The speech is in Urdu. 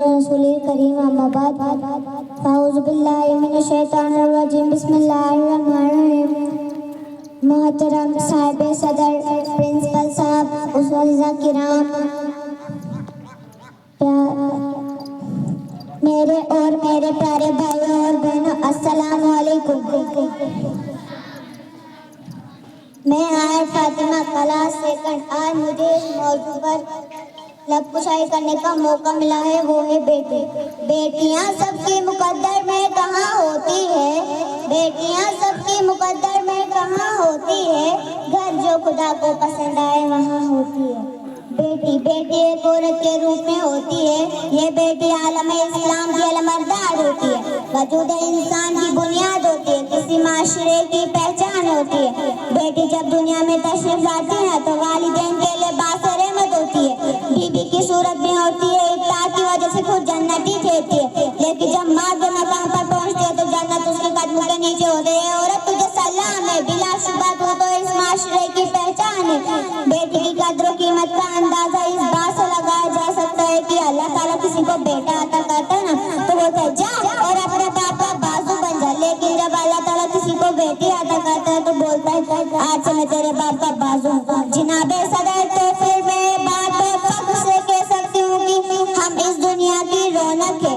رسول کریم اما بعد اعوذ باللہ من الشیطان الرجیم بسم اللہ الرحمن الرحیم۔ محترم صاحب صدر، پرنسپل صاحب، اساتذہ کرام، میرے پیارے بھائیوں اور بہنوں، السلام علیکم۔ میں آج فاطمہ کلاس سیکنڈ۔ آج مجھے اس موضوع پر لب کشائی کرنے کا موقع ملا ہے، وہ ہے بیٹی۔ بیٹیاں سب کی مقدر میں کہاں ہوتی ہے، بیٹیاں سب کی مقدر میں کہاں ہوتی ہے، گھر جو خدا کو پسند آئے وہاں ہوتی ہے۔ بیٹی ایک عورت کے روپ میں ہوتی ہے، یہ بیٹی عالم اسلام کی علمبردار ہوتی ہے، وجود انسان کی بنیاد ہوتی ہے، کسی معاشرے کی پہچان ہوتی ہے۔ بیٹی جب دنیا میں تشریف لاتی ہے تو والدین کے لیے باعث رحمت ہوتی ہے، بیوی کی صورت میں ہوتی ہے اطاعت کی وجہ سے خود جنتی کہتی ہے، لیکن جب مرد مقام پر پہنچتی ہے تو جنت اس کے قدموں کے نیچے ہوتی ہے۔ عورت تجھے سلام ہے، بلا شبہ تو اس معاشرے کی پہچان ہے۔ بیٹی کی قدر و قیمت کا اندازہ اس بات سے لگایا جا سکتا ہے کہ اللہ تعالیٰ کسی کو بیٹا عطا کرتا ہے نا تو بولتا ہے جا اور اپنے باپ کا بازو بن جا، لیکن جب اللہ تعالیٰ کسی کو بیٹی عطا کرتا ہے تو بولتا ہے آج سے میں تیرے باپ کا بازو ہوں۔ جناب صدر، تو پھر میں بات فخر سے کہہ سکتی ہوں کہ ہم اس دنیا کی رونق ہے،